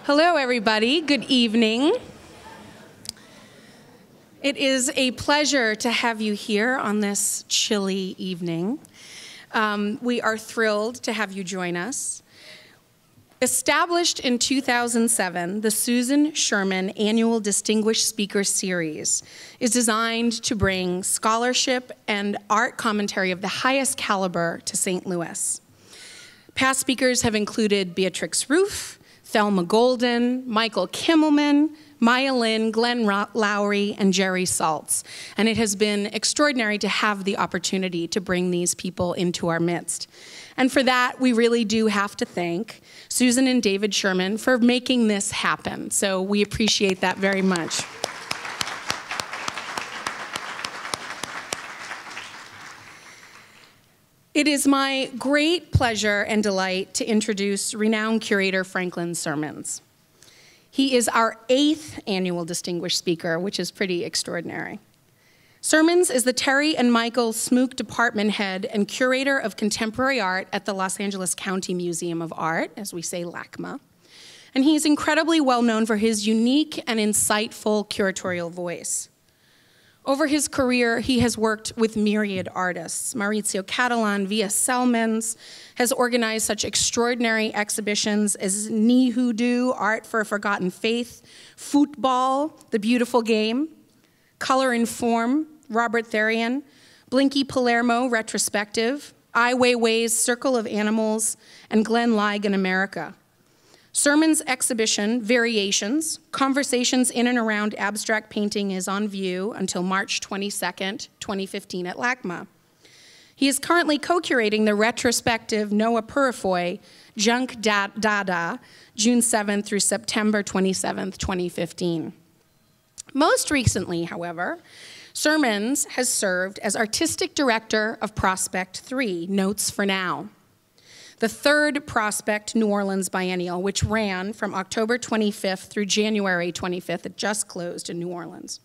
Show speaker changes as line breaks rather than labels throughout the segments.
Hello, everybody. Good evening. It is a pleasure to have you here on this chilly evening. We are thrilled to have you join us. Established in 2007, the Susan Sherman Annual Distinguished Speaker Series is designed to bring scholarship and art commentary of the highest caliber to St. Louis. Past speakers have included Beatrix Roof, Thelma Golden, Michael Kimmelman, Maya Lin, Glenn Lowry, and Jerry Saltz. And it has been extraordinary to have the opportunity to bring these people into our midst. And for that, we really do have to thank Susan and David Sherman for making this happen. So we appreciate that very much. It is my great pleasure and delight to introduce renowned curator Franklin Sirmans. He is our 8th annual Distinguished Speaker, which is pretty extraordinary. Sirmans is the Terri and Michel Smooke Department Head and Curator of Contemporary Art at the Los Angeles County Museum of Art, as we say LACMA. And he's incredibly well known for his unique and insightful curatorial voice. Over his career, he has worked with myriad artists. Maurizio Catalan via Selmans has organized such extraordinary exhibitions as Ni Hoodoo, Art for a Forgotten Faith, Football, The Beautiful Game, Color and Form, Robert Therian, Blinky Palermo, Retrospective, Ai Weiwei's Circle of Animals, and Glenn Ligue in America. Sirmans' exhibition, Variations, Conversations in and Around Abstract Painting is on view until March 22nd, 2015 at LACMA. He is currently co-curating the retrospective Noah Purifoy, Junk Dada, June 7th through September 27th, 2015. Most recently, however, Sirmans has served as artistic director of Prospect.3 Notes for Now, the 3rd Prospect New Orleans Biennial, which ran from October 25th through January 25th. It just closed in New Orleans.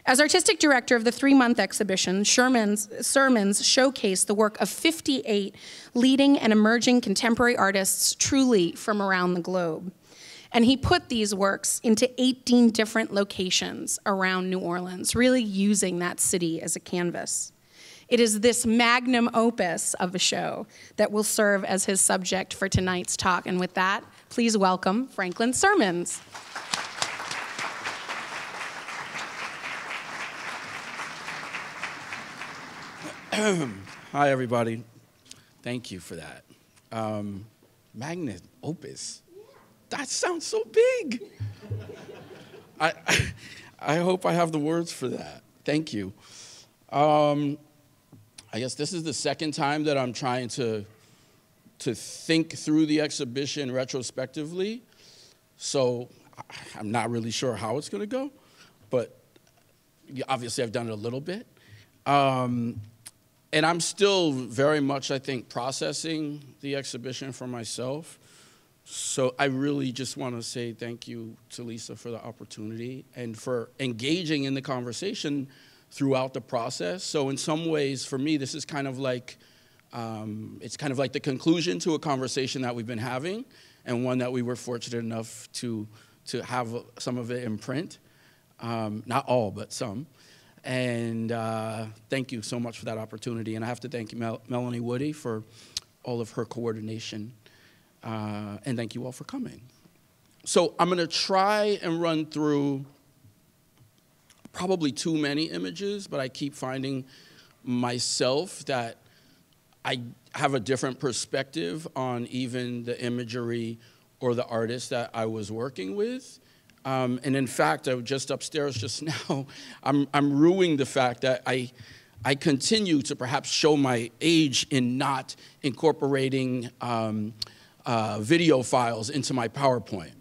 As artistic director of the 3-month exhibition, Sirmans showcased the work of 58 leading and emerging contemporary artists truly from around the globe. And he put these works into 18 different locations around New Orleans, really using that city as a canvas. It is this magnum opus of a show that will serve as his subject for tonight's talk. And with that, please welcome Franklin Sirmans.
Hi, everybody. Thank you for that. Magnum opus. That sounds so big. I hope I have the words for that. Thank you. I guess this is the second time that I'm trying to think through the exhibition retrospectively. So I'm not really sure how it's going to go, but obviously I've done it a little bit. And I'm still very much, I think, processing the exhibition for myself. So I really just want to say thank you to Lisa for the opportunity and for engaging in the conversation throughout the process. So in some ways, for me, this is kind of like, it's kind of like the conclusion to a conversation that we've been having, and one that we were fortunate enough to have some of it in print. Not all, but some. And thank you so much for that opportunity. And I have to thank Melanie Woody for all of her coordination. And thank you all for coming. So I'm going to try and run through probably too many images, but I keep finding myself that I have a different perspective on even the imagery or the artist that I was working with. And in fact, I was just upstairs just now, I'm ruing the fact that I continue to perhaps show my age in not incorporating video files into my PowerPoint.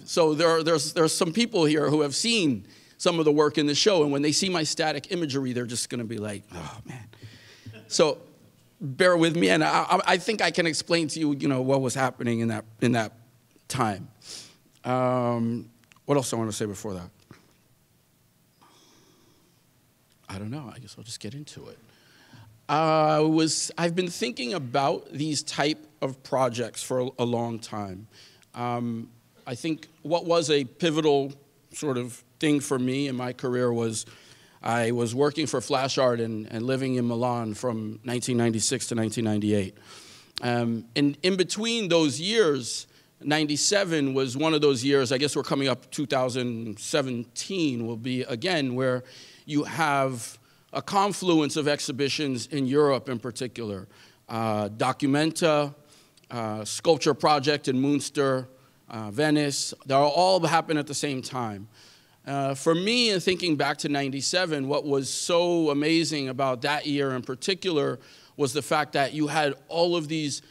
So there's some people here who have seen some of the work in the show, and when they see my static imagery, they're just gonna be like, oh man. So bear with me, and I think I can explain to you, what was happening in that time. What else do I want to say before that? I don't know, I guess I'll just get into it. I've been thinking about these type of projects for a long time. I think what was a pivotal sort of thing for me in my career was I was working for Flash Art and living in Milan from 1996 to 1998. And in between those years, 97 was one of those years, I guess we're coming up 2017 will be again, where you have a confluence of exhibitions in Europe in particular. Documenta, Sculpture Project in Münster, Venice, they all happen at the same time. For me, thinking back to 97, what was so amazing about that year in particular was the fact that you had all of these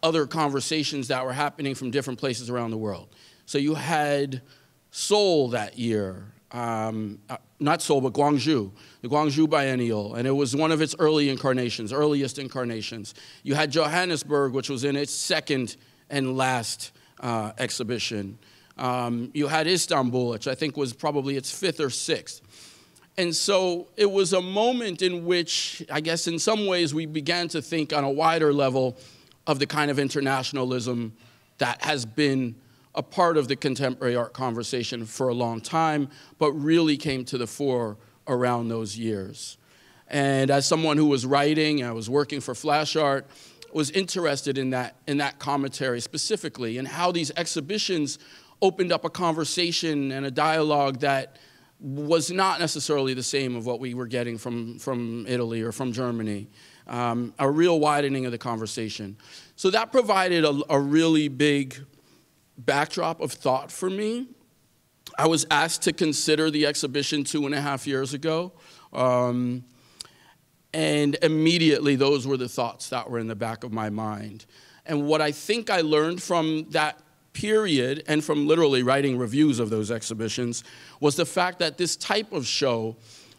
other conversations that were happening from different places around the world. So you had Seoul that year, not Seoul, but Gwangju, the Gwangju Biennial, and it was one of its earliest incarnations. You had Johannesburg, which was in its second and last exhibition. You had Istanbul, which I think was probably its fifth or sixth. And so it was a moment in which, I guess in some ways, we began to think on a wider level of the kind of internationalism that has been a part of the contemporary art conversation for a long time, but really came to the fore around those years. And as someone who was writing, I was working for Flash Art, was interested in that commentary specifically, and how these exhibitions opened up a conversation and a dialogue that was not necessarily the same of what we were getting from Italy or from Germany. A real widening of the conversation. So that provided a really big backdrop of thought for me. I was asked to consider the exhibition 2.5 years ago, and immediately those were the thoughts that were in the back of my mind. And what I think I learned from that period, and from literally writing reviews of those exhibitions, was the fact that this type of show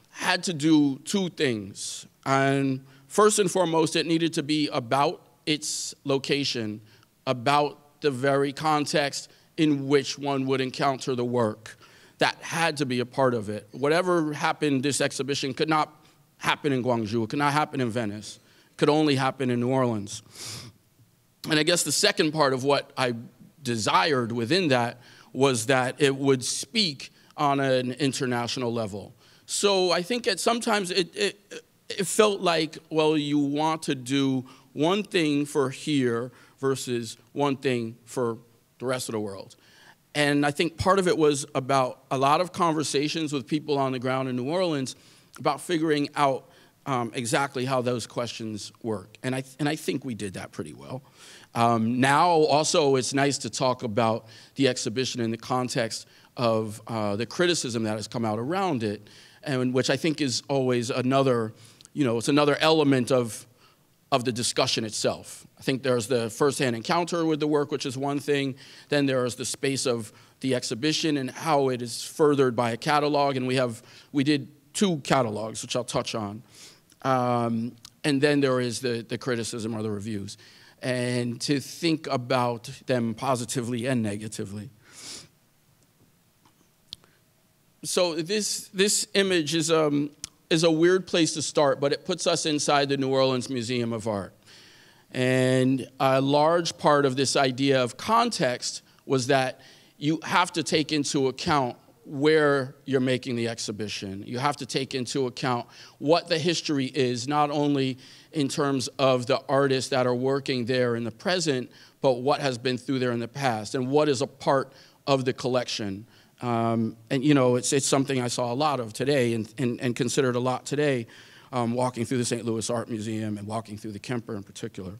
had to do two things. And first and foremost, it needed to be about its location, about the very context in which one would encounter the work. That had to be a part of it. Whatever happened, this exhibition could not happen in Gwangju, it could not happen in Venice, it could only happen in New Orleans. And I guess the second part of what I desired within that was that it would speak on an international level. So I think sometimes it felt like, well, you want to do one thing for here versus one thing for the rest of the world. And I think part of it was about a lot of conversations with people on the ground in New Orleans about figuring out exactly how those questions work. And I think we did that pretty well. Now, also, it's nice to talk about the exhibition in the context of the criticism that has come out around it, and which I think is always another, it's another element of the discussion itself. I think there's the firsthand encounter with the work, which is one thing. Then there is the space of the exhibition and how it is furthered by a catalog, and we did 2 catalogs, which I'll touch on. And then there is the criticism or the reviews, and to think about them positively and negatively. So this image is a weird place to start, but it puts us inside the New Orleans Museum of Art. And a large part of this idea of context was that you have to take into account where you're making the exhibition. You have to take into account what the history is, not only in terms of the artists that are working there in the present, but what has been through there in the past, and what is a part of the collection. And it's something I saw a lot of today and considered a lot today, walking through the St. Louis Art Museum and walking through the Kemper in particular.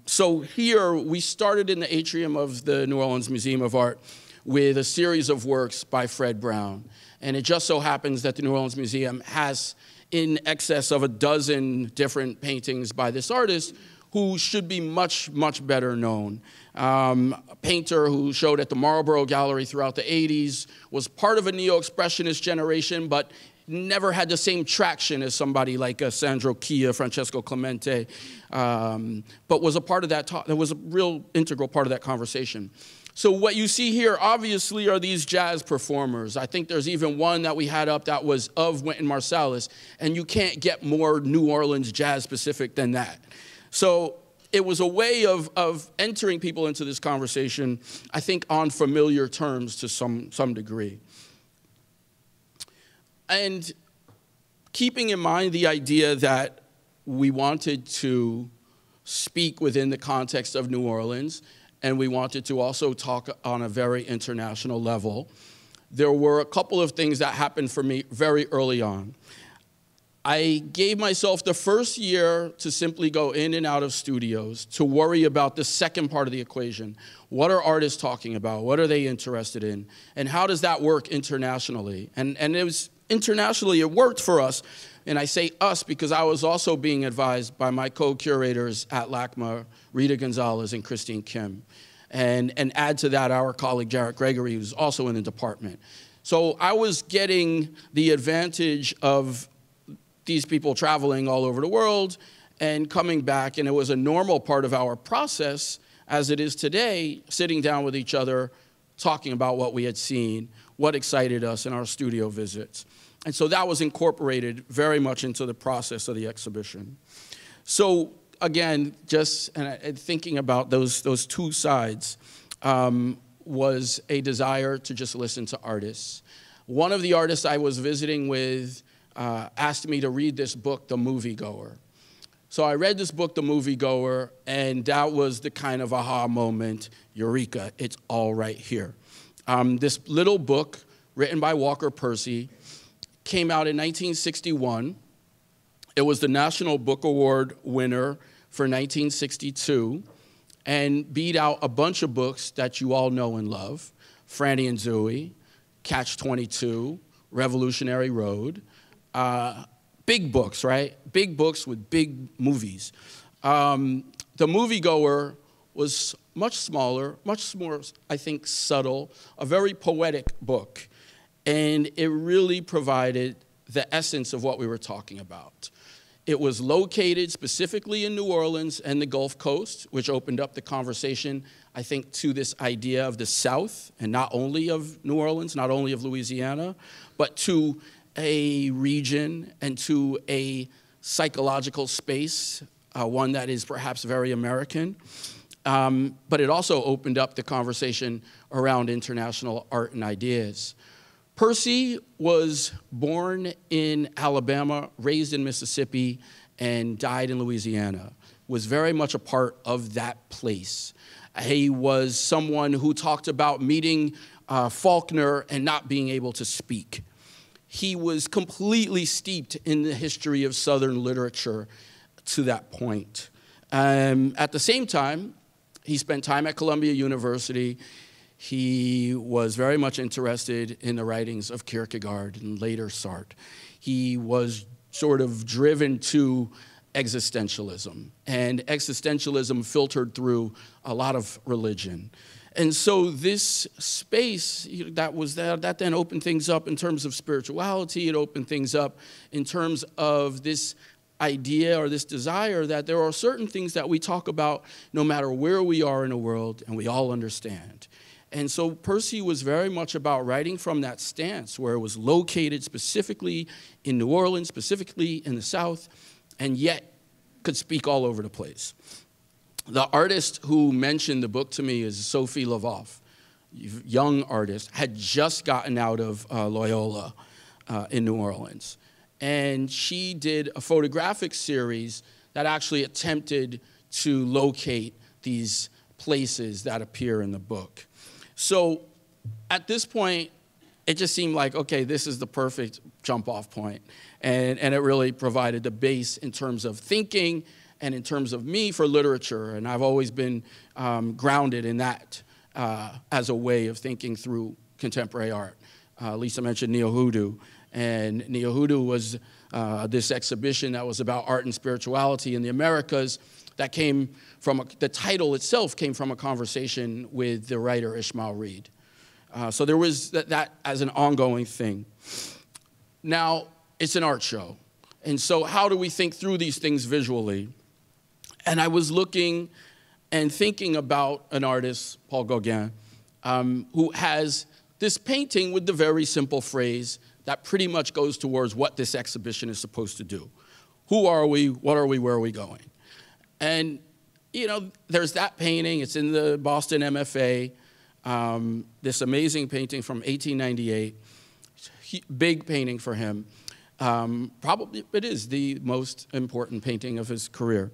So here we started in the atrium of the New Orleans Museum of Art with a series of works by Fred Brown. And it just so happens that the New Orleans Museum has in excess of a dozen different paintings by this artist who should be much, much better known. A painter who showed at the Marlborough Gallery throughout the 80s, was part of a neo-expressionist generation, but never had the same traction as somebody like Sandro Chia, Francesco Clemente, but was a part of that talk. That was a real integral part of that conversation. So what you see here, obviously, are these jazz performers. I think there's even one that we had up that was of Wynton Marsalis, and you can't get more New Orleans jazz specific than that. So it was a way of entering people into this conversation, I think, on familiar terms to some degree. And keeping in mind the idea that we wanted to speak within the context of New Orleans, and we wanted to also talk on a very international level, there were a couple of things that happened for me very early on. I gave myself the first year to simply go in and out of studios to worry about the second part of the equation. What are artists talking about? What are they interested in? And how does that work internationally? And it was internationally, it worked for us. And I say us because I was also being advised by my co-curators at LACMA, Rita Gonzalez and Christine Kim. And add to that our colleague Jarrett Gregory, who's also in the department. So I was getting the advantage of these people traveling all over the world and coming back, and it was a normal part of our process, as it is today, sitting down with each other, talking about what we had seen, what excited us in our studio visits. And so that was incorporated very much into the process of the exhibition. So again, just thinking about those two sides was a desire to just listen to artists. One of the artists I was visiting with asked me to read this book, The Moviegoer. So I read this book, The Moviegoer, and that was the kind of aha moment, eureka, it's all right here. This little book written by Walker Percy came out in 1961. It was the National Book Award winner for 1962 and beat out a bunch of books that you all know and love, Franny and Zooey, Catch-22, Revolutionary Road. Big books, right? Big books with big movies. The Moviegoer was much smaller, much more, I think, subtle, a very poetic book. And it really provided the essence of what we were talking about. It was located specifically in New Orleans and the Gulf Coast, which opened up the conversation, I think, to this idea of the South, and not only of New Orleans, not only of Louisiana, but to a region and to a psychological space, one that is perhaps very American. But it also opened up the conversation around international art and ideas. Percy was born in Alabama, raised in Mississippi, and died in Louisiana, was very much a part of that place. He was someone who talked about meeting Faulkner and not being able to speak. He was completely steeped in the history of Southern literature to that point. At the same time, he spent time at Columbia University. He was very much interested in the writings of Kierkegaard and later Sartre. He was sort of driven to existentialism, and existentialism filtered through a lot of religion. And so this space that was there, that then opened things up in terms of spirituality. It opened things up in terms of this idea or this desire that there are certain things that we talk about no matter where we are in the world, and we all understand. And so Percy was very much about writing from that stance where it was located specifically in New Orleans, specifically in the South, and yet could speak all over the place. The artist who mentioned the book to me is Sophie Lavoff, young artist, had just gotten out of Loyola in New Orleans. And she did a photographic series that actually attempted to locate these places that appear in the book. So at this point, it just seemed like, okay, this is the perfect jump-off point. And it really provided the base in terms of thinking and in terms of me for literature. And I've always been grounded in that as a way of thinking through contemporary art. Lisa mentioned Neo-Hoodoo. And Neo-Hoodoo was this exhibition that was about art and spirituality in the Americas that came from, the title itself came from a conversation with the writer Ishmael Reed. So there was that as an ongoing thing. Now, it's an art show. And so how do we think through these things visually? And I was looking and thinking about an artist, Paul Gauguin, who has this painting with the very simple phrase that pretty much goes towards what this exhibition is supposed to do. Who are we? What are we? Where are we going? And you know, there's that painting. It's in the Boston MFA, this amazing painting from 1898, big painting for him. Probably it is the most important painting of his career.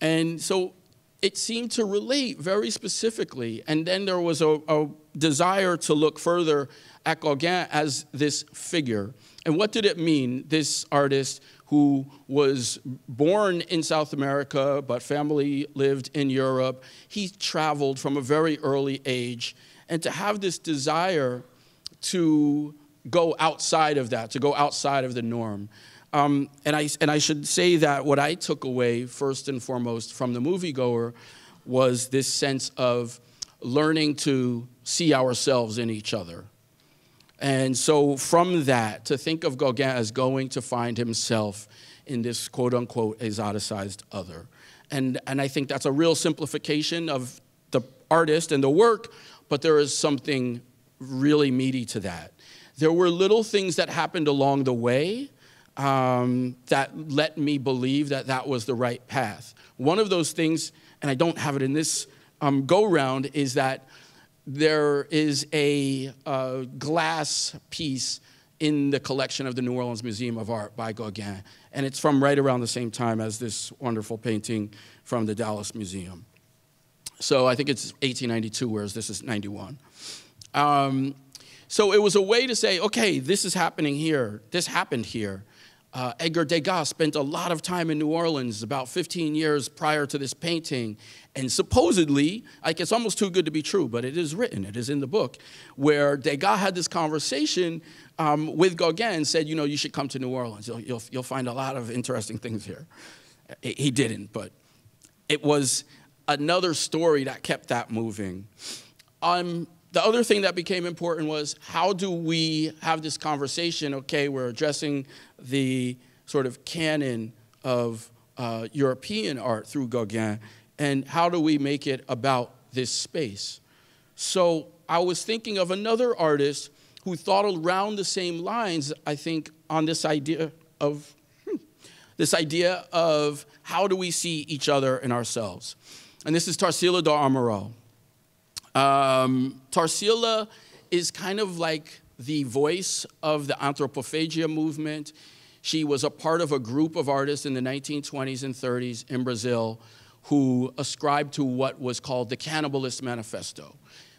And so it seemed to relate very specifically. And then there was a desire to look further at Gauguin as this figure. And what did it mean, this artist who was born in South America, but family lived in Europe? He traveled from a very early age. And to have this desire to go outside of that, to go outside of the norm. And I should say that what I took away, first and foremost, from the Moviegoer was this sense of learning to see ourselves in each other. And so from that, to think of Gauguin as going to find himself in this quote-unquote exoticized other. And I think that's a real simplification of the artist and the work, but there is something really meaty to that. There were little things that happened along the way that let me believe that that was the right path. One of those things, and I don't have it in this go-round, is that there is a glass piece in the collection of the New Orleans Museum of Art by Gauguin, and it's from right around the same time as this wonderful painting from the Dallas Museum. So I think it's 1892, whereas this is 91. So it was a way to say, okay, this is happening here. This happened here. Edgar Degas spent a lot of time in New Orleans, about 15 years prior to this painting. And supposedly, like, it's almost too good to be true, but it is written, it is in the book, where Degas had this conversation with Gauguin and said, you know, you should come to New Orleans. You'll find a lot of interesting things here. He didn't, but it was another story that kept that moving. The other thing that became important was, how do we have this conversation? Okay, we're addressing the sort of canon of European art through Gauguin, and how do we make it about this space? So I was thinking of another artist who thought around the same lines, I think, on this idea of how do we see each other and ourselves. And this is Tarsila d'Armero. Tarsila is kind of like the voice of the anthropophagia movement. She was a part of a group of artists in the 1920s and 30s in Brazil who ascribed to what was called the Cannibalist Manifesto.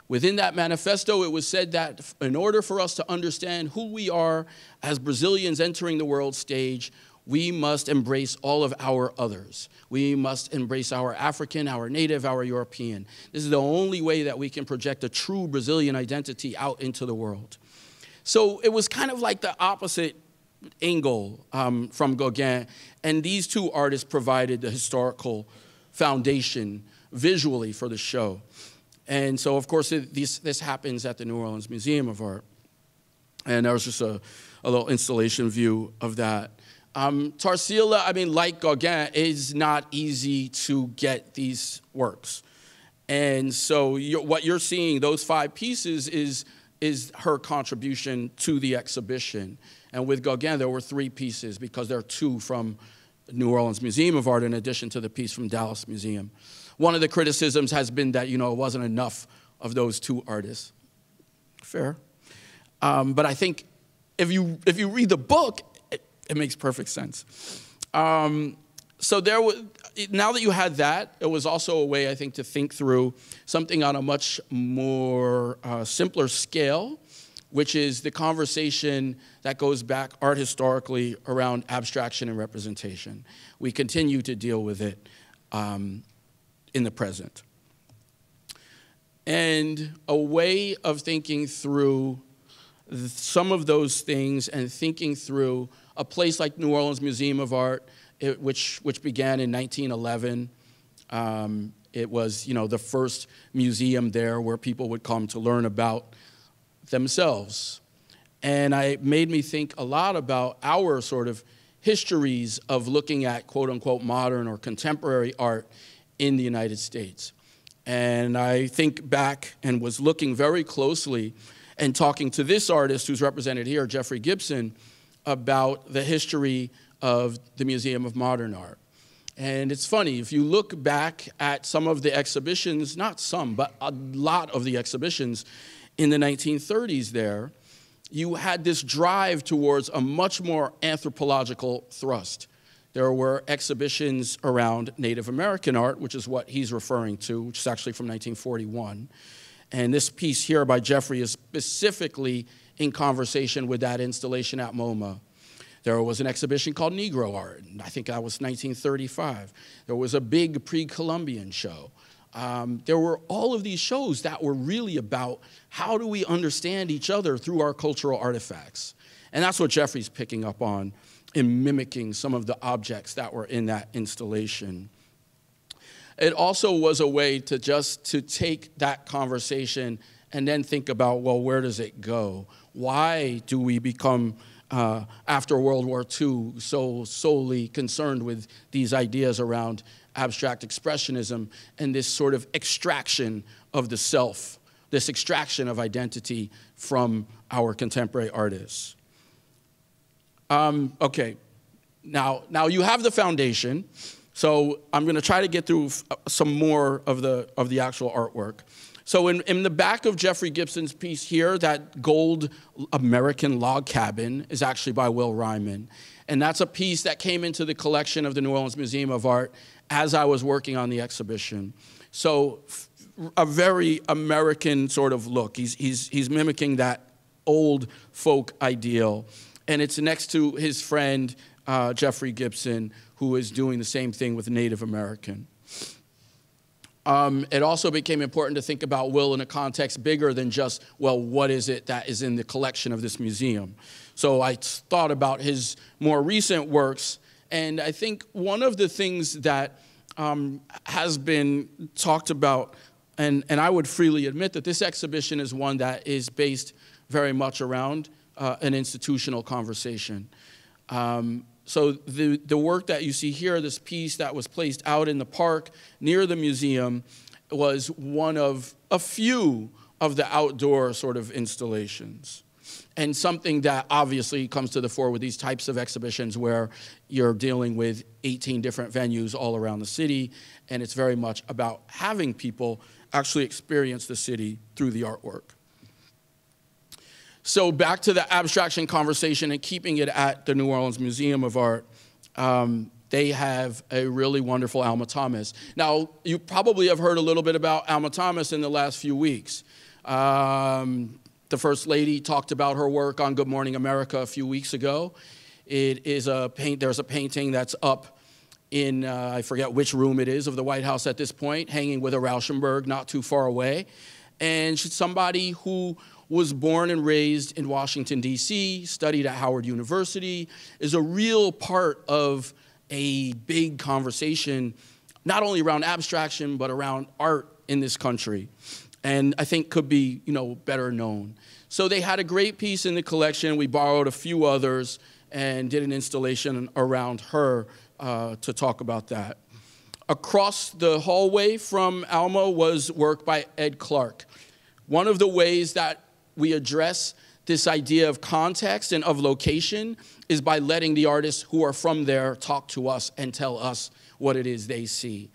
Within that manifesto, it was said that in order for us to understand who we are as Brazilians entering the world stage, we must embrace all of our others. We must embrace our African, our Native, our European. This is the only way that we can project a true Brazilian identity out into the world. So it was kind of like the opposite angle from Gauguin, and these two artists provided the historical foundation visually for the show. And so, of course, this happens at the New Orleans Museum of Art. And there was just a little installation view of that. Tarsila, I mean, like Gauguin, is not easy to get these works. And so what you're seeing, those 5 pieces, is her contribution to the exhibition. And with Gauguin, there were 3 pieces because there are 2 from the New Orleans Museum of Art in addition to the piece from Dallas Museum. One of the criticisms has been that, you know, it wasn't enough of those 2 artists. Fair. But I think if you read the book, it makes perfect sense. So now that you had that, it was also a way, I think, to think through something on a much more simpler scale, which is the conversation that goes back art historically around abstraction and representation. We continue to deal with it in the present. And a way of thinking through some of those things and thinking through a place like New Orleans Museum of Art, which began in 1911. It was, you know, the first museum there where people would come to learn about themselves. And it made me think a lot about our sort of histories of looking at quote-unquote modern or contemporary art in the United States. And I think back and was looking very closely and talking to this artist who's represented here, Jeffrey Gibson, about the history of the Museum of Modern Art. And it's funny, if you look back at some of the exhibitions, not some, but a lot of the exhibitions in the 1930s there, you had this drive towards a much more anthropological thrust. There were exhibitions around Native American art, which is what he's referring to, which is actually from 1941. And this piece here by Jeffrey is specifically in conversation with that installation at MoMA. There was an exhibition called Negro Art, and I think that was 1935. There was a big pre-Columbian show. There were all of these shows that were really about how do we understand each other through our cultural artifacts. And that's what Jeffrey's picking up on in mimicking some of the objects that were in that installation. It also was a way to take that conversation and then think about, well, where does it go? Why do we become, after World War II, so solely concerned with these ideas around abstract expressionism and this sort of extraction of the self, this extraction of identity from our contemporary artists? Okay, now you have the foundation, so I'm going to try to get through some more of the actual artwork. So in the back of Jeffrey Gibson's piece here, that gold American log cabin is actually by Will Ryman. And that's a piece that came into the collection of the New Orleans Museum of Art as I was working on the exhibition. So a very American sort of look. He's mimicking that old folk ideal. And it's next to his friend, Jeffrey Gibson, who is doing the same thing with Native American. It also became important to think about Will in a context bigger than just, well, what is it that is in the collection of this museum? So I thought about his more recent works, and I think one of the things that has been talked about, and I would freely admit that this exhibition is one that is based very much around an institutional conversation. So the work that you see here, this piece that was placed out in the park near the museum, was one of a few of the outdoor sort of installations. And something that obviously comes to the fore with these types of exhibitions where you're dealing with 18 different venues all around the city, and it's very much about having people actually experience the city through the artwork. So back to the abstraction conversation and keeping it at the New Orleans Museum of Art, they have a really wonderful Alma Thomas. Now, you probably have heard a little bit about Alma Thomas in the last few weeks. The First Lady talked about her work on Good Morning America a few weeks ago. There's a painting that's up in, I forget which room it is, of the White House at this point, hanging with a Rauschenberg not too far away. And she's somebody who was born and raised in Washington, D.C., studied at Howard University, is a real part of a big conversation, not only around abstraction, but around art in this country, and I think could be, better known. So they had a great piece in the collection. We borrowed a few others and did an installation around her to talk about that. Across the hallway from Alma was work by Ed Clark. One of the ways that we address this idea of context and of location is by letting the artists who are from there talk to us and tell us what it is they see.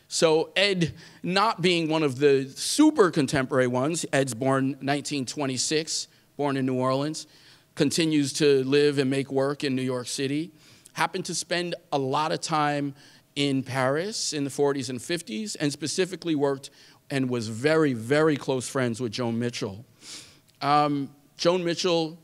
So Ed, not being one of the super contemporary ones, Ed's born 1926, born in New Orleans, continues to live and make work in New York City, happened to spend a lot of time in Paris in the 40s and 50s, and specifically worked and was very, very close friends with Joan Mitchell. Joan Mitchell,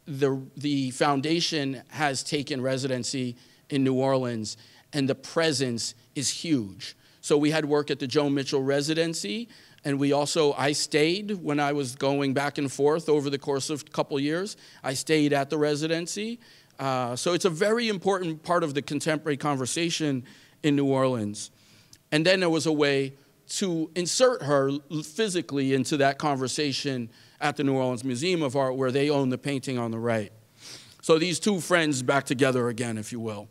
the foundation has taken residency in New Orleans, and the presence is huge. So we had work at the Joan Mitchell residency, and I stayed when I was going back and forth over the course of a couple years. I stayed at the residency. So it's a very important part of the contemporary conversation in New Orleans. And then there was a way to insert her physically into that conversation at the New Orleans Museum of Art, where they own the painting on the right. So these two friends back together again, if you will.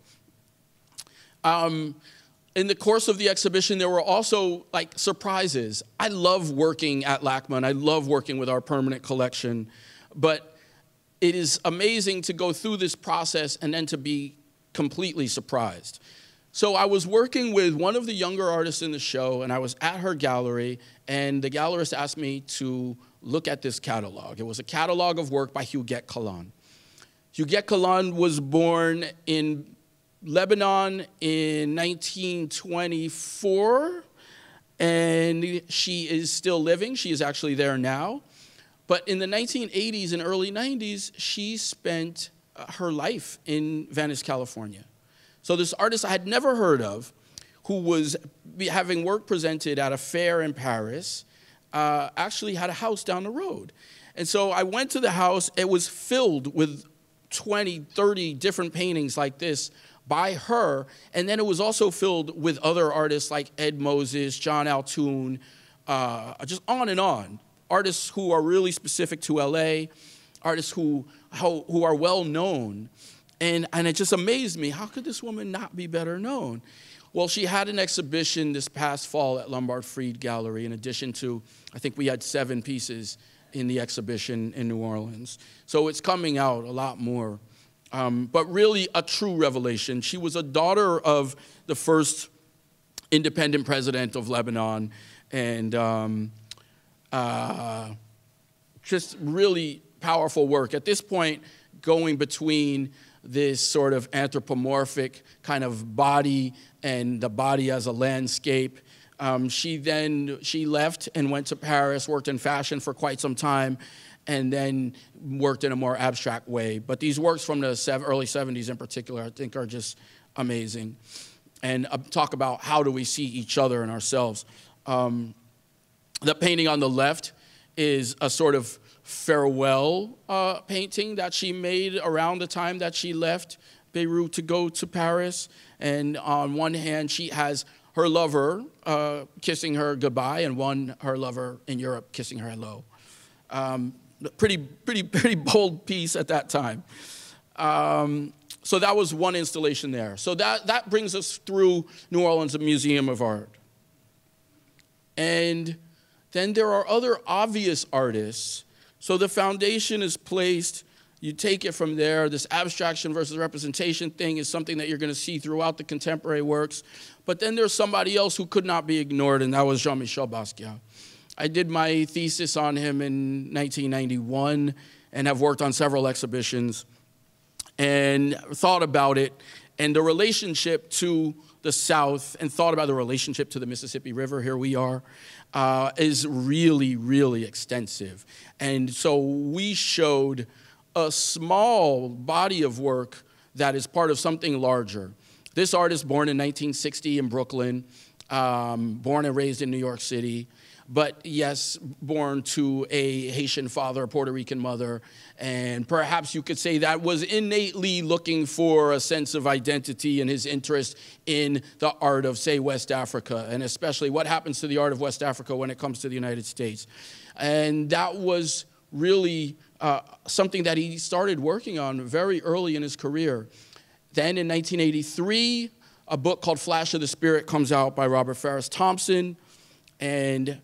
In the course of the exhibition, there were also surprises. I love working at LACMA, and I love working with our permanent collection, but it is amazing to go through this process and then to be completely surprised. So I was working with one of the younger artists in the show, and I was at her gallery, and the gallerist asked me to look at this catalog. It was a catalog of work by Huguette Calan. Huguette Calan was born in Lebanon in 1924, and she is still living. She is actually there now. But in the 1980s and early 90s, she spent her life in Venice, California. So this artist I had never heard of, who was having work presented at a fair in Paris, actually had a house down the road. And so I went to the house. It was filled with 20, 30 different paintings like this by her. And then it was also filled with other artists like Ed Moses, John Altoon, just on and on. Artists who are really specific to LA, artists who are well known. And it just amazed me, how could this woman not be better known? Well, she had an exhibition this past fall at Lombard Freed Gallery, in addition to, I think we had 7 pieces in the exhibition in New Orleans. So it's coming out a lot more. But really a true revelation. She was a daughter of the first independent president of Lebanon, and just really powerful work. At this point, going between this sort of anthropomorphic kind of body and the body as a landscape. She left and went to Paris, worked in fashion for quite some time, and then worked in a more abstract way. But these works from the early 70s in particular, I think, are just amazing. And talk about how do we see each other and ourselves. The painting on the left is a sort of farewell painting that she made around the time that she left Beirut to go to Paris. And on one hand, she has her lover kissing her goodbye, and her lover in Europe kissing her hello. Pretty bold piece at that time. So that was one installation there. So that brings us through New Orleans Museum of Art. And then there are other obvious artists. So the foundation is placed, you take it from there. This abstraction versus representation thing is something that you're going to see throughout the contemporary works. But then there's somebody else who could not be ignored, and that was Jean-Michel Basquiat. I did my thesis on him in 1991 and have worked on several exhibitions and thought about it and the relationship to the South, and thought about the relationship to the Mississippi River. Here we are. Is really, really extensive. And so we showed a small body of work that is part of something larger. This artist, born in 1960 in Brooklyn, born and raised in New York City, but yes, born to a Haitian father, a Puerto Rican mother, and perhaps you could say that was innately looking for a sense of identity and his interest in the art of, say, West Africa, and especially what happens to the art of West Africa when it comes to the United States. And that was really something that he started working on very early in his career. Then in 1983, a book called Flash of the Spirit comes out by Robert Farris Thompson, and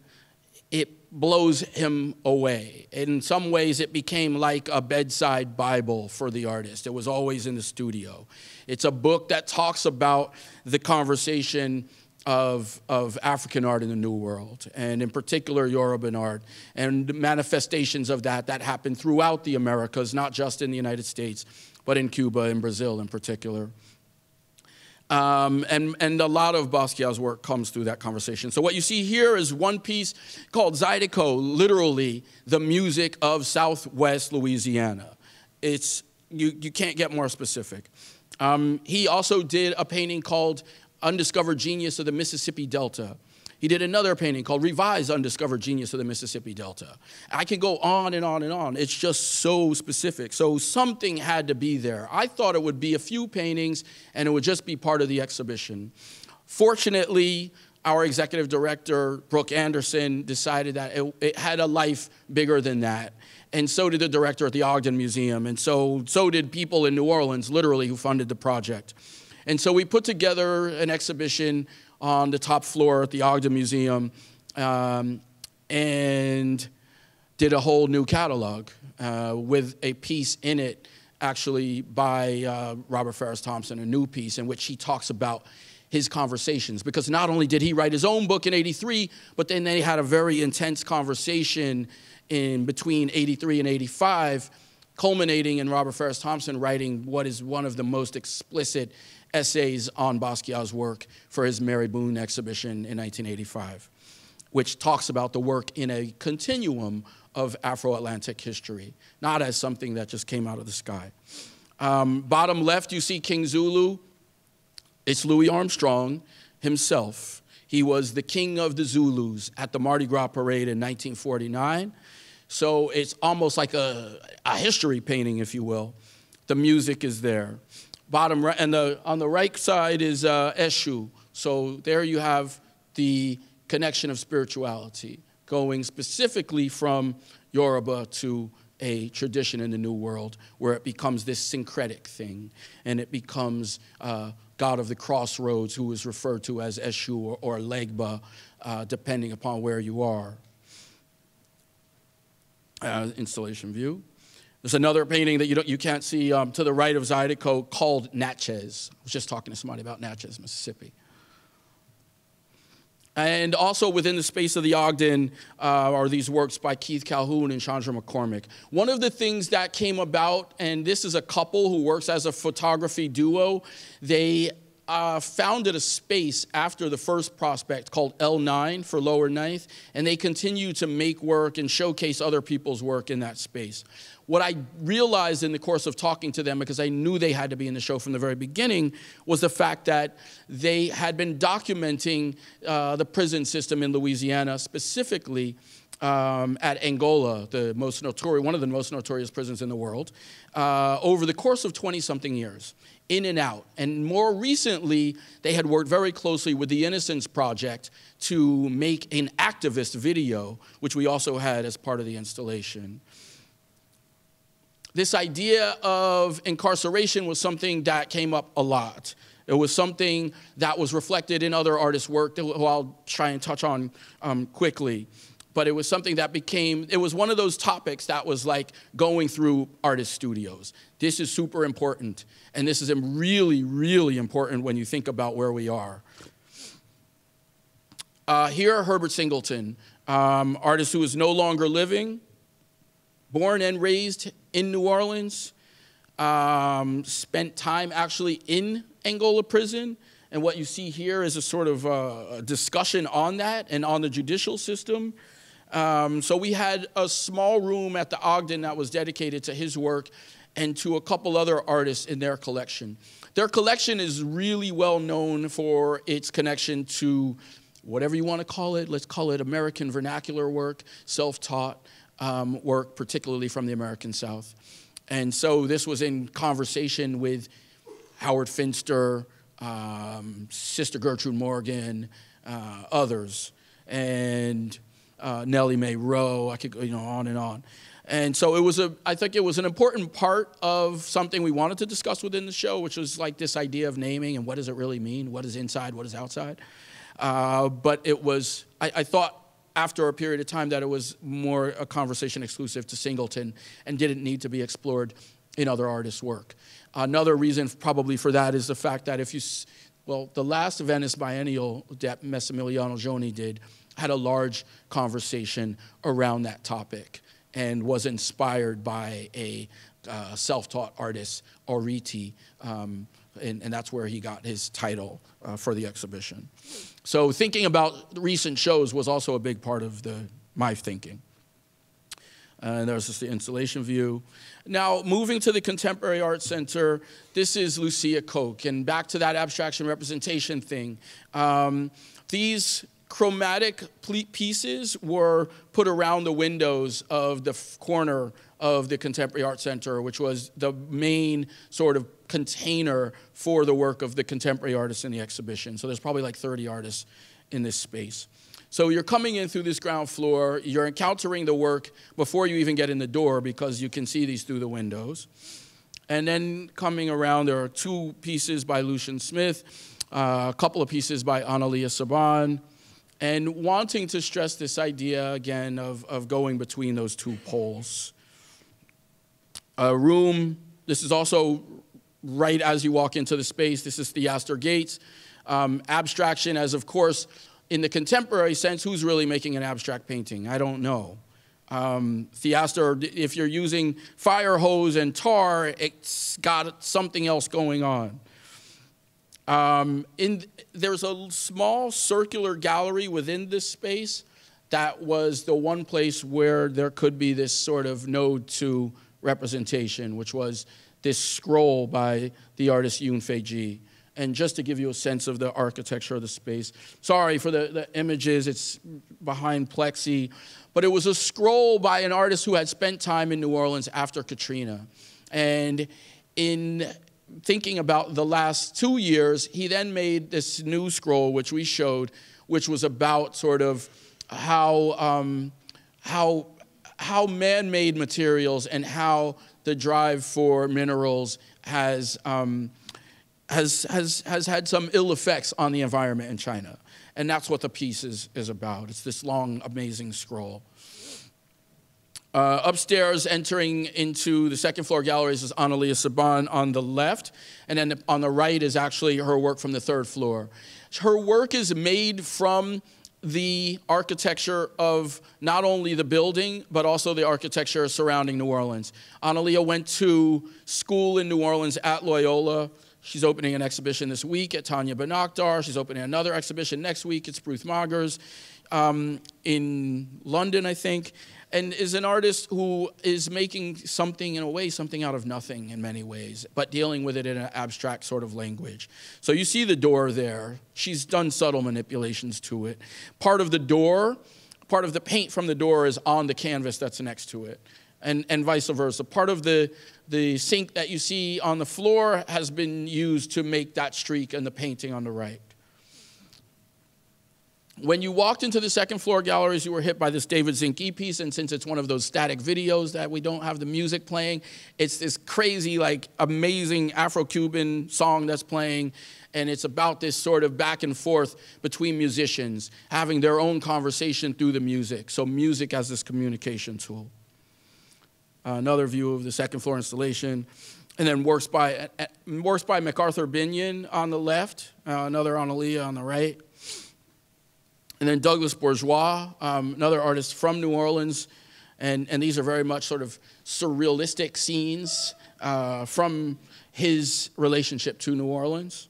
it blows him away. In some ways, it became like a bedside Bible for the artist. It was always in the studio. It's a book that talks about the conversation of African art in the New World, and in particular Yoruban art, and the manifestations of that happened throughout the Americas, not just in the United States, but in Cuba and Brazil in particular. And a lot of Basquiat's work comes through that conversation. So what you see here is one piece called Zydeco, literally the music of Southwest Louisiana. You can't get more specific. He also did a painting called Undiscovered Genius of the Mississippi Delta. He did another painting called Revised Undiscovered Genius of the Mississippi Delta. I can go on and on and on. It's just so specific. So something had to be there. I thought it would be a few paintings and it would just be part of the exhibition. Fortunately, our executive director, Brooke Anderson, decided that it had a life bigger than that. And so did the director at the Ogden Museum. And so did people in New Orleans, literally, who funded the project. And so we put together an exhibition on the top floor at the Ogden Museum, and did a whole new catalog with a piece in it, actually by Robert Farris Thompson, a new piece in which he talks about his conversations, because not only did he write his own book in '83, but then they had a very intense conversation in between '83 and '85, culminating in Robert Farris Thompson writing what is one of the most explicit essays on Basquiat's work for his Mary Boone exhibition in 1985, which talks about the work in a continuum of Afro-Atlantic history, not as something that just came out of the sky. Bottom left, you see King Zulu. It's Louis Armstrong himself. He was the king of the Zulus at the Mardi Gras parade in 1949. So it's almost like a history painting, if you will. The music is there. Bottom right, and on the right side is Eshu. So there you have the connection of spirituality, going specifically from Yoruba to a tradition in the New World where it becomes this syncretic thing, and it becomes God of the crossroads, who is referred to as Eshu or Legba, depending upon where you are. Installation view. There's another painting that you can't see to the right of Zydeco called Natchez. I was just talking to somebody about Natchez, Mississippi. And also within the space of the Ogden are these works by Keith Calhoun and Chandra McCormick. One of the things that came about, and this is a couple who works as a photography duo, they founded a space after the first Prospect called L9 for Lower Ninth, and they continue to make work and showcase other people's work in that space. What I realized in the course of talking to them, because I knew they had to be in the show from the very beginning, was the fact that they had been documenting the prison system in Louisiana, specifically at Angola, one of the most notorious prisons in the world, over the course of 20-something years, in and out. And more recently, they had worked very closely with the Innocence Project to make an activist video, which we also had as part of the installation. This idea of incarceration was something that came up a lot. It was something that was reflected in other artists' work, who I'll try and touch on quickly. But it was something that it was one of those topics that was like going through artist studios. This is super important, and this is really, really important when you think about where we are. Here, Herbert Singleton, artist who is no longer living, born and raised in New Orleans, spent time actually in Angola prison. And what you see here is a sort of a discussion on that and on the judicial system. So we had a small room at the Ogden that was dedicated to his work and to a couple other artists in their collection. Their collection is really well known for its connection to whatever you want to call it. Let's call it American vernacular work, self-taught work, particularly from the American South. And so this was in conversation with Howard Finster, Sister Gertrude Morgan, others, and Nellie Mae Rowe. I could go, on and on. And so I think it was an important part of something we wanted to discuss within the show, which was like this idea of naming and what does it really mean? What is inside? What is outside? But it was, I thought after a period of time that it was more a conversation exclusive to Singleton and didn't need to be explored in other artists' work. Another reason probably for that is the fact that the last Venice Biennial that Massimiliano Gioni did had a large conversation around that topic and was inspired by a self-taught artist, Oriti, and that's where he got his title for the exhibition. So thinking about recent shows was also a big part of my thinking. And there's just the installation view. Now, moving to the Contemporary Art Center, this is Lucia Koch. And back to that abstraction representation thing. These chromatic pieces were put around the windows of the corner of the Contemporary Art Center, which was the main sort of container for the work of the contemporary artists in the exhibition. So there's probably like 30 artists in this space. So you're coming in through this ground floor, you're encountering the work before you even get in the door because you can see these through the windows. And then coming around, there are 2 pieces by Lucian Smith, a couple of pieces by Analia Saban, and wanting to stress this idea again of going between those 2 poles. A room, this is also right as you walk into the space. This is the Aster Gates. Abstraction as, of course, in the contemporary sense, who's really making an abstract painting? I don't know. The Aster, if you're using fire hose and tar, it's got something else going on. There's a small circular gallery within this space that was the one place where there could be this sort of node to representation, which was this scroll by the artist Yoon Fei-ji. And just to give you a sense of the architecture of the space, sorry for the images, it's behind plexi, but it was a scroll by an artist who had spent time in New Orleans after Katrina. And in thinking about the last 2 years, he then made this new scroll, which we showed, which was about sort of how man-made materials and how the drive for minerals has had some ill effects on the environment in China. And that's what the piece is about. It's this long, amazing scroll. Upstairs, entering into the second floor galleries, is Analia Saban on the left. And then on the right is actually her work from the third floor. Her work is made from the architecture of not only the building, but also the architecture surrounding New Orleans. Analia went to school in New Orleans at Loyola. She's opening an exhibition this week at Tanya Benakdar. She's opening another exhibition next week. It's Bruce Magers in London, I think, and is an artist who is making something, in a way, something out of nothing in many ways, but dealing with it in an abstract sort of language. So you see the door there. She's done subtle manipulations to it. Part of the door, part of the paint from the door is on the canvas that's next to it, and vice versa. Part of the sink that you see on the floor has been used to make that streak and the painting on the right. When you walked into the second floor galleries, you were hit by this David Zinke piece, and since it's one of those static videos that we don't have the music playing, it's this crazy, like, amazing Afro-Cuban song that's playing, and it's about this sort of back and forth between musicians, having their own conversation through the music, so music as this communication tool. Another view of the second floor installation, and then works by MacArthur Binion on the left, another Analia on the right. And then Douglas Bourgeois, another artist from New Orleans, and these are very much sort of surrealistic scenes from his relationship to New Orleans.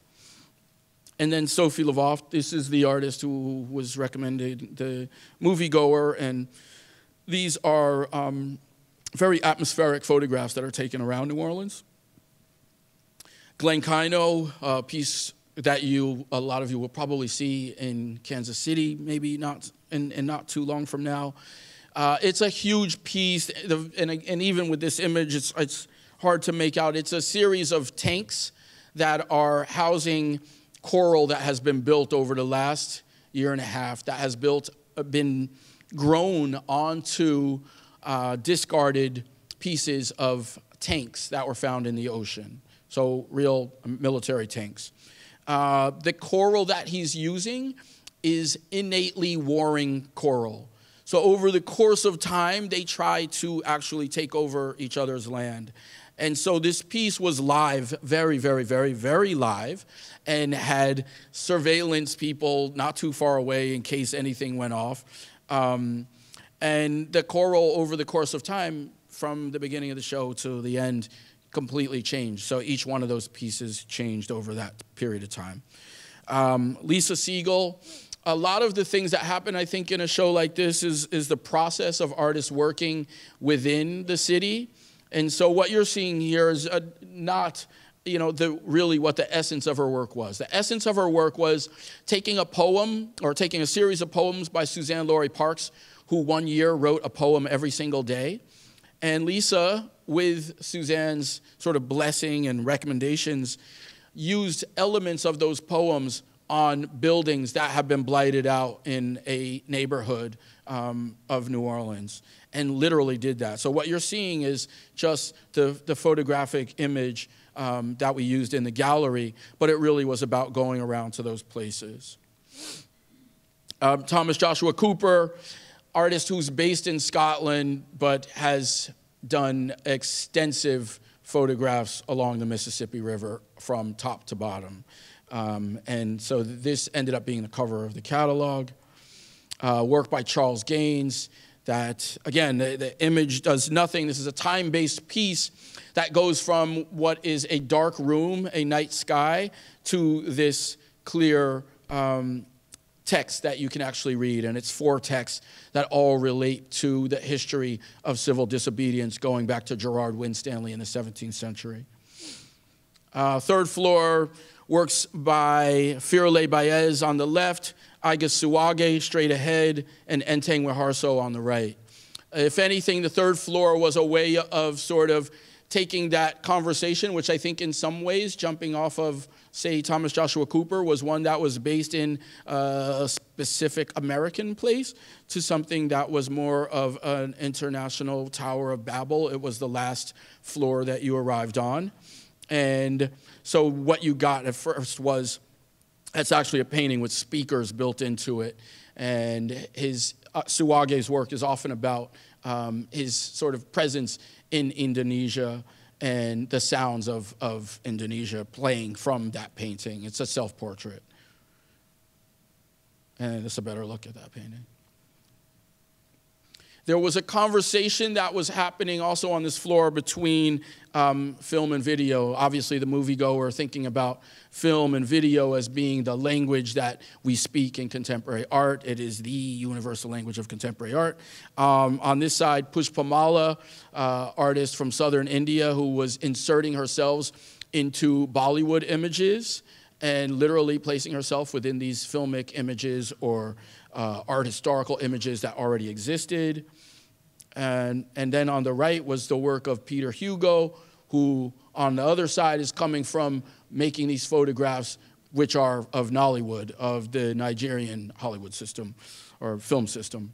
And then Sophie Lavoff, this is the artist who was recommended the Moviegoer, and these are very atmospheric photographs that are taken around New Orleans. Glenn Kino, a piece that a lot of you will probably see in Kansas City, maybe not too long from now. It's a huge piece, and even with this image, it's hard to make out. It's a series of tanks that are housing coral that has been built over the last year and a half, that has been grown onto discarded pieces of tanks that were found in the ocean, so real military tanks. The coral that he's using is innately warring coral. So over the course of time, they try to actually take over each other's land. And so this piece was live, very, very, very, very live, and had surveillance people not too far away in case anything went off. And the coral over the course of time, from the beginning of the show to the end, completely changed. So each one of those pieces changed over that period of time. Lisa Siegel, a lot of the things that happen, I think, in a show like this is the process of artists working within the city. And so what you're seeing here is not, really what the essence of her work was. The essence of her work was taking a poem, or taking a series of poems by Suzanne Laurie Parks, who one year wrote a poem every single day. And Lisa, with Suzanne's sort of blessing and recommendations, used elements of those poems on buildings that have been blighted out in a neighborhood of New Orleans, and literally did that. So what you're seeing is just the photographic image that we used in the gallery, but it really was about going around to those places. Thomas Joshua Cooper, artist who's based in Scotland, but has done extensive photographs along the Mississippi River from top to bottom. And so this ended up being the cover of the catalog. Work by Charles Gaines that, again, the image does nothing. This is a time-based piece that goes from what is a dark room, a night sky, to this clear text that you can actually read. And it's 4 texts that all relate to the history of civil disobedience going back to Gerard Winstanley in the 17th century. Third floor, works by Firole Baez on the left, Iga Suwage straight ahead, and Enteng Weharso on the right. If anything, the third floor was a way of sort of taking that conversation, which I think in some ways, jumping off of, say, Thomas Joshua Cooper, was one that was based in a specific American place, to something that was more of an international Tower of Babel. It was the last floor that you arrived on. And so what you got at first was, that's actually a painting with speakers built into it. And his Suwage's work is often about his sort of presence in Indonesia and the sounds of Indonesia playing from that painting. It's a self-portrait. And it's a better look at that painting. There was a conversation that was happening also on this floor between film and video. Obviously, the moviegoer thinking about film and video as being the language that we speak in contemporary art. It is the universal language of contemporary art. On this side, Pushpamala, artist from southern India who was inserting herself into Bollywood images and literally placing herself within these filmic images or art historical images that already existed. And then on the right was the work of Peter Hugo, who on the other side is coming from making these photographs which are of Nollywood, of the Nigerian Hollywood system or film system.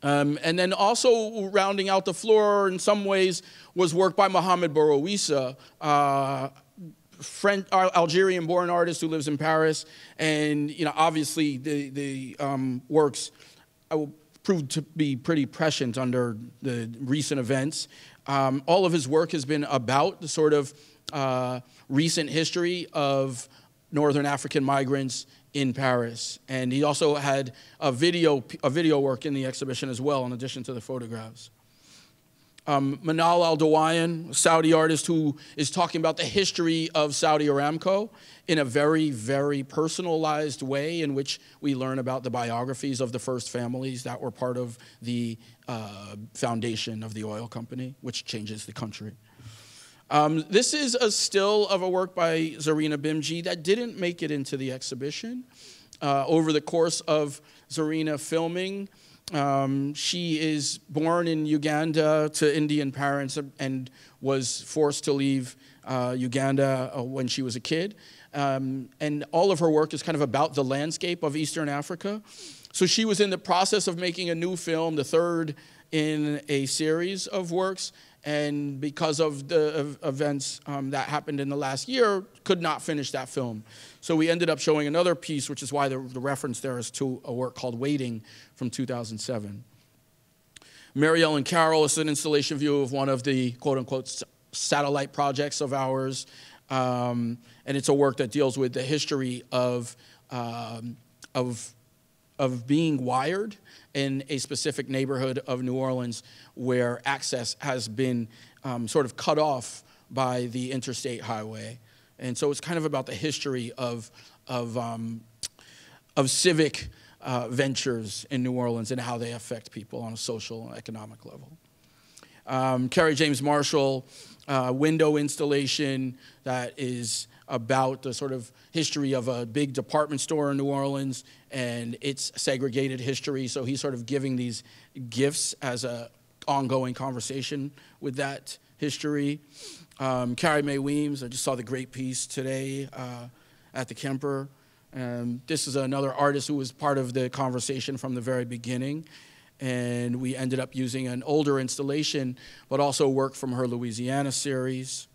And then also rounding out the floor in some ways was work by Mohamed Bourouissa, Algerian-born artist who lives in Paris, and obviously the works proved to be pretty prescient under the recent events. All of his work has been about the sort of recent history of Northern African migrants in Paris, and he also had a video work in the exhibition as well, in addition to the photographs. Manal Al-Dawayan, a Saudi artist who is talking about the history of Saudi Aramco in a very, very personalized way in which we learn about the biographies of the first families that were part of the foundation of the oil company, which changes the country. This is a still of a work by Zarina Bimji that didn't make it into the exhibition. Over the course of Zarina filming, she is born in Uganda to Indian parents and was forced to leave Uganda when she was a kid. And all of her work is kind of about the landscape of Eastern Africa. So she was in the process of making a new film, the third in a series of works, and because of the events that happened in the last year, could not finish that film. So we ended up showing another piece, which is why the reference there is to a work called Waiting from 2007. Mary Ellen Carroll is an installation view of one of the quote-unquote satellite projects of ours, and it's a work that deals with the history of being wired in a specific neighborhood of New Orleans where access has been sort of cut off by the interstate highway. And so it's kind of about the history of civic ventures in New Orleans and how they affect people on a social and economic level. Carrie James Marshall, window installation that is about the sort of history of a big department store in New Orleans and its segregated history. So he's sort of giving these gifts as an ongoing conversation with that history. Carrie Mae Weems, I just saw the great piece today at the Kemper. This is another artist who was part of the conversation from the very beginning. And we ended up using an older installation, but also work from her Louisiana series.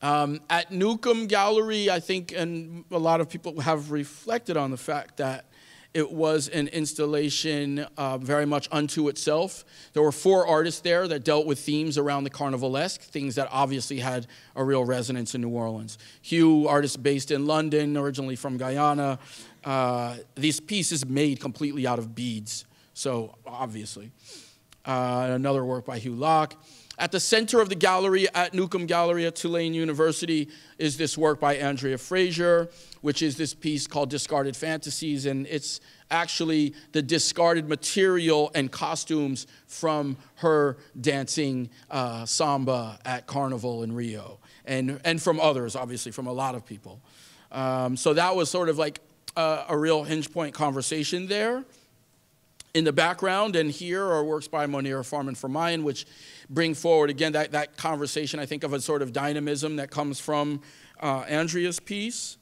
At Newcomb Gallery, I think, and a lot of people have reflected on the fact that It was an installation very much unto itself. There were 4 artists there that dealt with themes around the carnivalesque, things that obviously had a real resonance in New Orleans. Hugh, artist based in London, originally from Guyana. These pieces made completely out of beads, so obviously. Another work by Hugh Locke. At the center of the gallery at Newcomb Gallery at Tulane University is this work by Andrea Fraser, which is this piece called Discarded Fantasies, and it's actually the discarded material and costumes from her dancing samba at Carnival in Rio, and from others, obviously, from a lot of people. So that was sort of like a real hinge point conversation there. In the background and here are works by Monira Farman Fermayan, which bring forward, again, that conversation, I think, of a sort of dynamism that comes from Andrea's piece.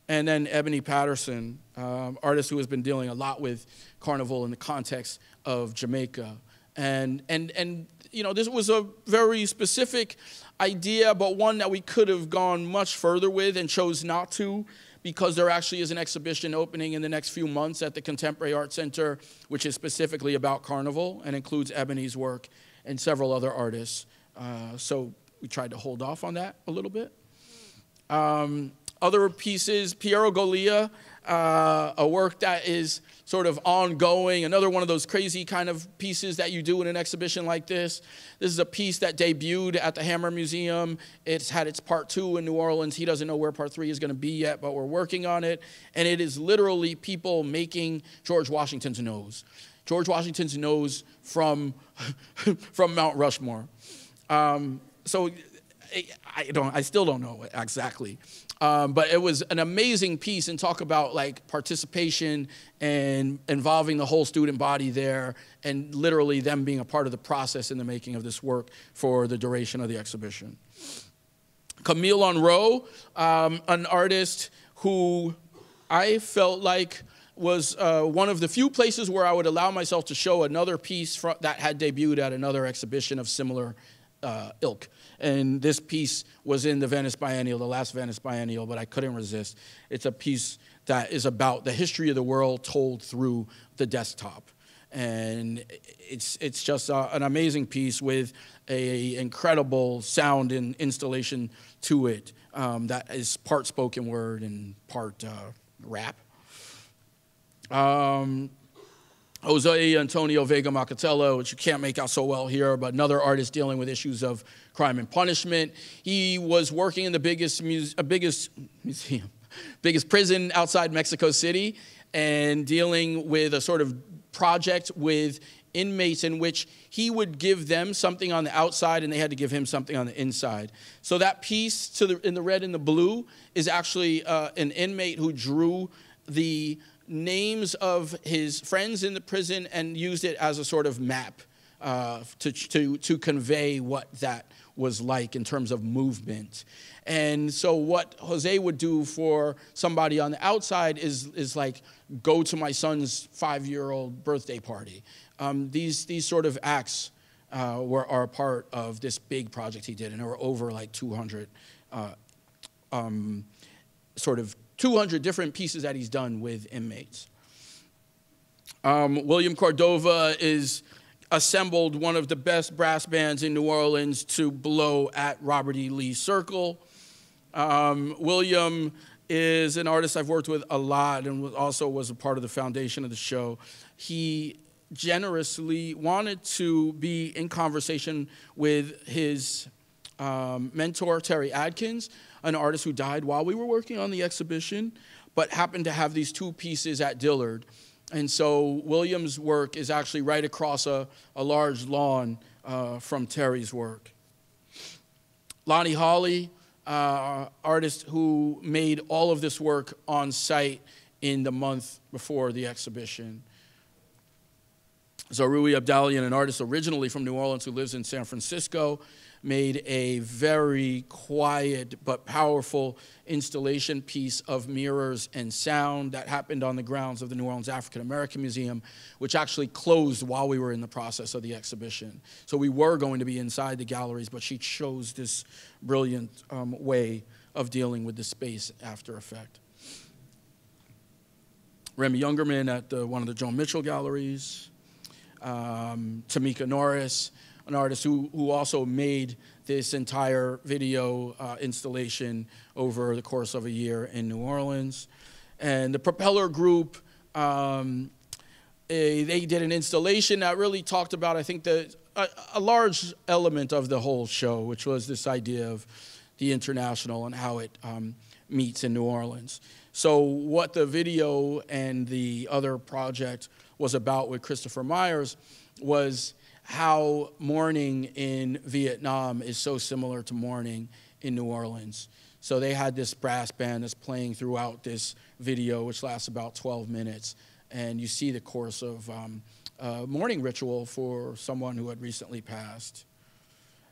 And then Ebony Patterson, artist who has been dealing a lot with Carnival in the context of Jamaica. And you know, this was a very specific idea, but one that we could have gone much further with and chose not to, because there actually is an exhibition opening in the next few months at the Contemporary Art Center, which is specifically about Carnival and includes Ebony's work and several other artists. So we tried to hold off on that a little bit. Other pieces, Piero Golia, a work that is sort of ongoing, another one of those crazy kind of pieces that you do in an exhibition like this. This is a piece that debuted at the Hammer Museum. It's had its part 2 in New Orleans. He doesn't know where part 3 is going to be yet, but we're working on it. And it is literally people making George Washington's nose. George Washington's nose from, from Mount Rushmore. So I still don't know exactly. But it was an amazing piece, and talk about like participation and involving the whole student body there, and literally them being a part of the process in the making of this work for the duration of the exhibition. Camille Monroe, an artist who I felt like was one of the few places where I would allow myself to show another piece that had debuted at another exhibition of similar ilk. And this piece was in the Venice Biennial, the last Venice Biennial, but I couldn't resist. It's a piece that is about the history of the world told through the desktop. And it's just an amazing piece with an incredible sound and installation to it that is part spoken word and part rap. Jose Antonio Vega Macatello, which you can't make out so well here, but another artist dealing with issues of crime and punishment. He was working in the biggest prison outside Mexico City, and dealing with a sort of project with inmates in which he would give them something on the outside and they had to give him something on the inside. So that piece in the red and the blue is actually an inmate who drew the names of his friends in the prison and used it as a sort of map to convey what that was like in terms of movement. And so what Jose would do for somebody on the outside is like, go to my son's 5-year-old birthday party. These sort of acts are a part of this big project he did, and there were over like 200 200 different pieces that he's done with inmates. William Cordova is assembled one of the best brass bands in New Orleans to blow at Robert E. Lee Circle. William is an artist I've worked with a lot and also was a part of the foundation of the show. He generously wanted to be in conversation with his mentor, Terri Adkins, an artist who died while we were working on the exhibition, but happened to have these 2 pieces at Dillard. And so William's work is actually right across a large lawn from Terry's work. Lonnie Hawley, artist who made all of this work on site in the month before the exhibition. Zarui Abdalian, an artist originally from New Orleans who lives in San Francisco, made a very quiet but powerful installation piece of mirrors and sound that happened on the grounds of the New Orleans African American Museum, which actually closed while we were in the process of the exhibition. So we were going to be inside the galleries, but she chose this brilliant way of dealing with the space after effect. Remy Youngerman at one of the Joan Mitchell galleries, Tameka Norris, an artist who also made this entire video installation over the course of a year in New Orleans. And the Propeller Group, they did an installation that really talked about, I think, a large element of the whole show, which was this idea of the international and how it meets in New Orleans. So what the video and the other project was about with Christopher Myers was how mourning in Vietnam is so similar to mourning in New Orleans. So they had this brass band that's playing throughout this video, which lasts about 12 minutes. And you see the course of mourning ritual for someone who had recently passed.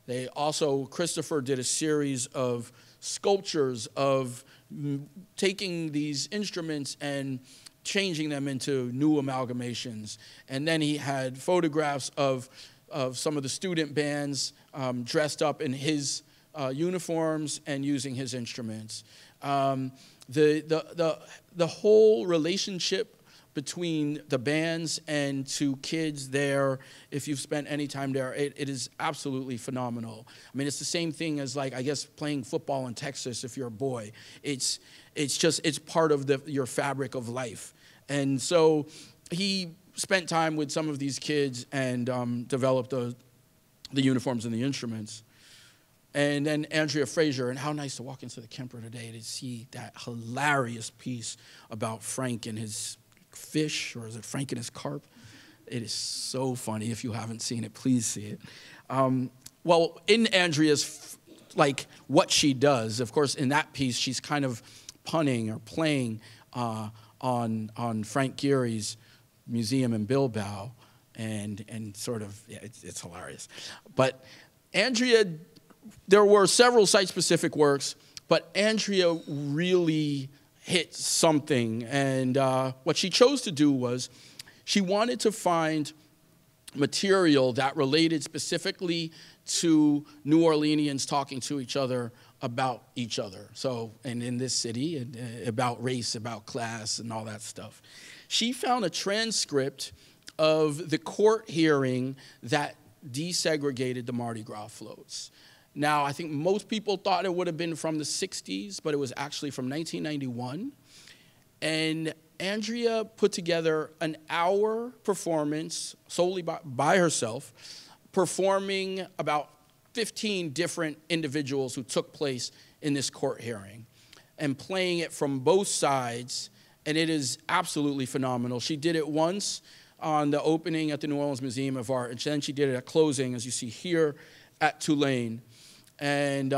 They also, Christopher did a series of sculptures of taking these instruments and changing them into new amalgamations. And then he had photographs of some of the student bands dressed up in his uniforms and using his instruments. The whole relationship between the bands and to kids there, if you've spent any time there, it is absolutely phenomenal. I mean, it's the same thing as, like, I guess, playing football in Texas if you're a boy. It's part of your fabric of life. And so he spent time with some of these kids and developed the uniforms and the instruments. And then Andrea Fraser, and how nice to walk into the Kemper today to see that hilarious piece about Frank and his fish, or is it Frank and his carp? It is so funny. If you haven't seen it, please see it. Well, in Andrea's, like, what she does, of course, in that piece, she's kind of punning or playing on Frank Gehry's museum in Bilbao, and sort of, yeah, it's hilarious. But Andrea, there were several site-specific works, but Andrea really hit something, and what she chose to do was she wanted to find material that related specifically to New Orleanians talking to each other about each other. So, and in this city, and about race, about class, and all that stuff. She found a transcript of the court hearing that desegregated the Mardi Gras floats. Now, I think most people thought it would have been from the 60s, but it was actually from 1991. And Andrea put together an hour performance solely by herself, performing about 15 different individuals who took place in this court hearing, and playing it from both sides, and it is absolutely phenomenal. She did it once on the opening at the New Orleans Museum of Art, and then she did it at closing, as you see here, at Tulane. And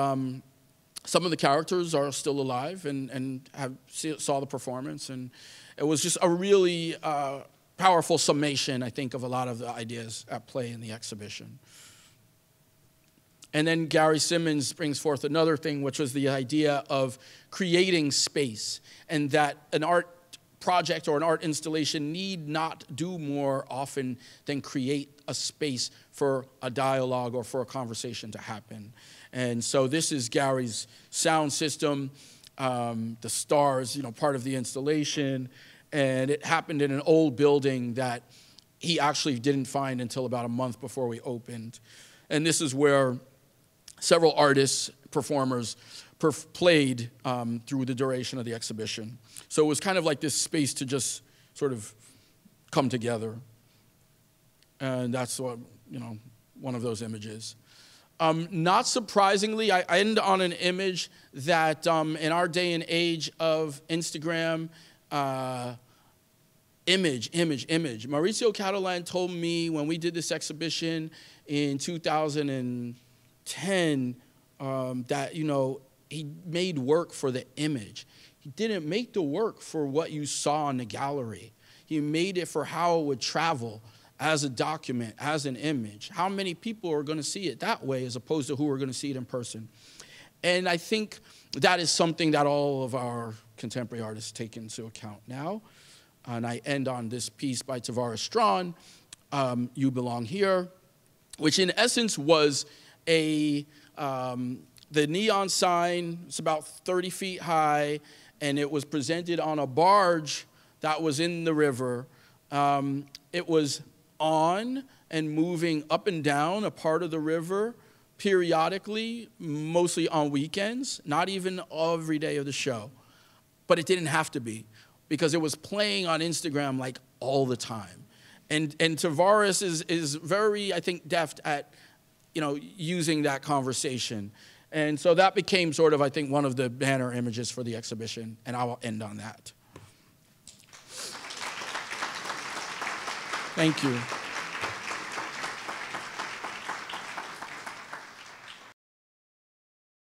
some of the characters are still alive and saw the performance. And it was just a really powerful summation, I think, of a lot of the ideas at play in the exhibition. And then Gary Simmons brings forth another thing, which was the idea of creating space, and that an art project or an art installation need not do more often than create a space for a dialogue or for a conversation to happen. And so this is Gary's sound system, the stars, part of the installation. And it happened in an old building that he actually didn't find until about a month before we opened. And this is where several artists, performers, played through the duration of the exhibition. So it was kind of like this space to just sort of come together. And that's what, one of those images. Not surprisingly, I end on an image that in our day and age of Instagram, image. Mauricio Catalan told me when we did this exhibition in 2010 that, he made work for the image. He didn't make the work for what you saw in the gallery. He made it for how it would travel as a document, as an image. How many people are going to see it that way as opposed to who are going to see it in person? And I think that is something that all of our contemporary artists take into account now. And I end on this piece by Tavares Strawn, You Belong Here, which in essence was the neon sign. It's about 30 feet high, and it was presented on a barge that was in the river. It was on and moving up and down a part of the river periodically, mostly on weekends, not even every day of the show. But it didn't have to be, because it was playing on Instagram like all the time. And Tavares is very, I think, deft at, using that conversation. And so that became sort of, I think, one of the banner images for the exhibition, and I will end on that. Thank you.